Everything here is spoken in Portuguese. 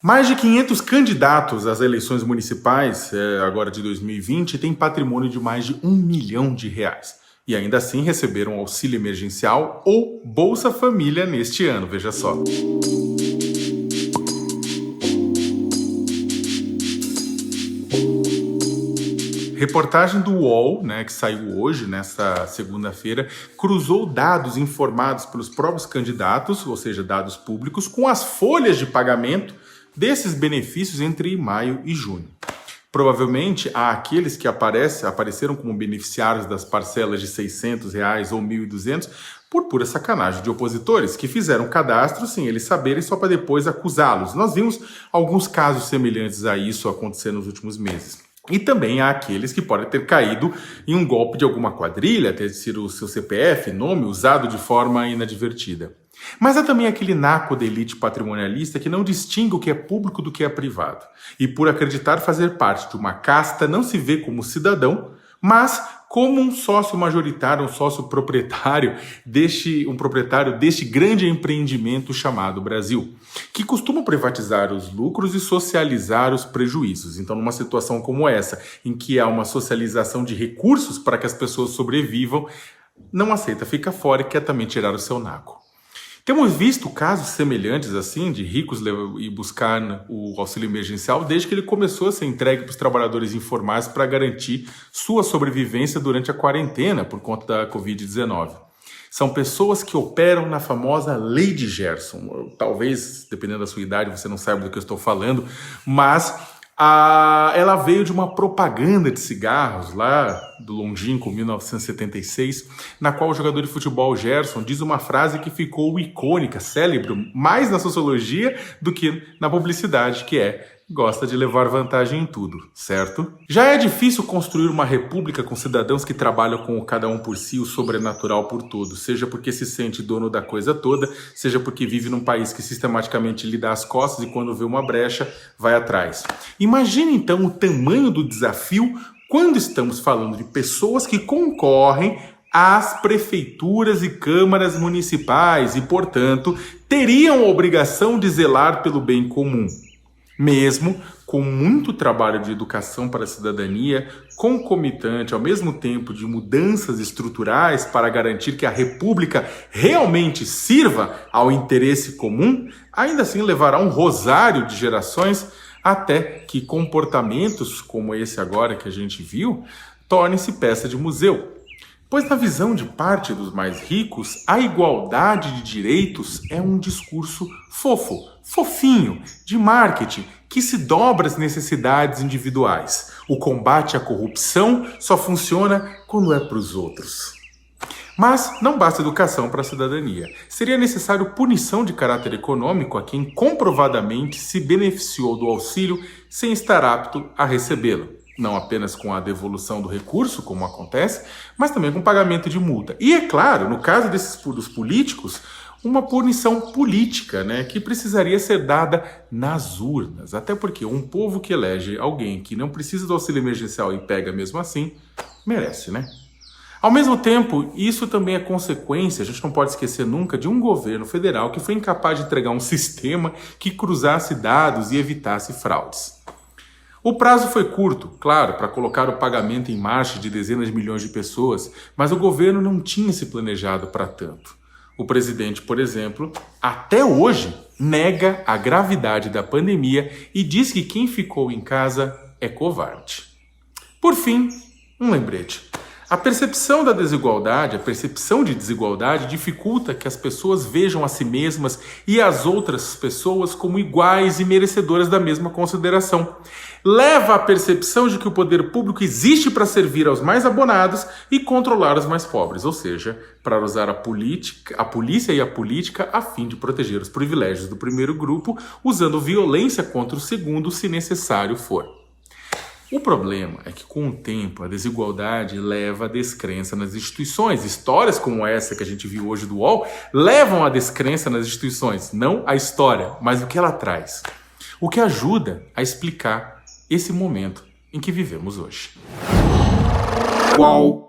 Mais de 500 candidatos às eleições municipais, agora de 2020, têm patrimônio de mais de R$ 1 milhão. E ainda assim receberam auxílio emergencial ou Bolsa Família neste ano, veja só. Reportagem do UOL, que saiu hoje, nesta segunda-feira, cruzou dados informados pelos próprios candidatos, ou seja, dados públicos, com as folhas de pagamento desses benefícios entre maio e junho. Provavelmente há aqueles que apareceram como beneficiários das parcelas de R$ 600 ou R$ 1.200 por pura sacanagem de opositores que fizeram cadastro sem eles saberem só para depois acusá-los. Nós vimos alguns casos semelhantes a isso acontecer nos últimos meses. E também há aqueles que podem ter caído em um golpe de alguma quadrilha, ter sido o seu CPF, nome, usado de forma inadvertida. Mas há também aquele naco da elite patrimonialista que não distingue o que é público do que é privado. E por acreditar fazer parte de uma casta, não se vê como cidadão, mas como um sócio majoritário, um sócio proprietário deste grande empreendimento chamado Brasil, que costuma privatizar os lucros e socializar os prejuízos. Então, numa situação como essa, em que há uma socialização de recursos para que as pessoas sobrevivam, não aceita, fica fora e quer também tirar o seu naco. Temos visto casos semelhantes assim de ricos ir buscar o auxílio emergencial desde que ele começou a ser entregue para os trabalhadores informais para garantir sua sobrevivência durante a quarentena por conta da Covid-19. São pessoas que operam na famosa Lei de Gerson. Talvez, dependendo da sua idade, você não saiba do que eu estou falando, mas ela veio de uma propaganda de cigarros lá do longínquo 1976, na qual o jogador de futebol Gerson diz uma frase que ficou icônica, célebre, mais na sociologia do que na publicidade, que é: gosta de levar vantagem em tudo, certo? Já é difícil construir uma república com cidadãos que trabalham com o cada um por si, o sobrenatural por todos, seja porque se sente dono da coisa toda, seja porque vive num país que sistematicamente lhe dá as costas e quando vê uma brecha, vai atrás. Imagine então o tamanho do desafio quando estamos falando de pessoas que concorrem às prefeituras e câmaras municipais e, portanto, teriam a obrigação de zelar pelo bem comum. Mesmo com muito trabalho de educação para a cidadania, concomitante ao mesmo tempo de mudanças estruturais para garantir que a República realmente sirva ao interesse comum, ainda assim levará um rosário de gerações até que comportamentos como esse agora que a gente viu tornem-se peça de museu. Pois na visão de parte dos mais ricos, a igualdade de direitos é um discurso fofinho, de marketing, que se dobra às necessidades individuais. O combate à corrupção só funciona quando é para os outros. Mas não basta educação para a cidadania. Seria necessário punição de caráter econômico a quem comprovadamente se beneficiou do auxílio sem estar apto a recebê-lo. Não apenas com a devolução do recurso, como acontece, mas também com pagamento de multa. E, é claro, no caso dos políticos, uma punição política, que precisaria ser dada nas urnas. Até porque um povo que elege alguém que não precisa do auxílio emergencial e pega mesmo assim, merece, Ao mesmo tempo, isso também é consequência, a gente não pode esquecer nunca, de um governo federal que foi incapaz de entregar um sistema que cruzasse dados e evitasse fraudes. O prazo foi curto, claro, para colocar o pagamento em marcha de dezenas de milhões de pessoas, mas o governo não tinha se planejado para tanto. O presidente, por exemplo, até hoje nega a gravidade da pandemia e diz que quem ficou em casa é covarde. Por fim, um lembrete. A percepção de desigualdade dificulta que as pessoas vejam a si mesmas e as outras pessoas como iguais e merecedoras da mesma consideração. Leva à percepção de que o poder público existe para servir aos mais abonados e controlar os mais pobres, ou seja, para usar a polícia e a política a fim de proteger os privilégios do primeiro grupo, usando violência contra o segundo, se necessário for. O problema é que, com o tempo, a desigualdade leva à descrença nas instituições. Histórias como essa que a gente viu hoje do UOL levam à descrença nas instituições, não a história, mas o que ela traz. O que ajuda a explicar esse momento em que vivemos hoje. UOL.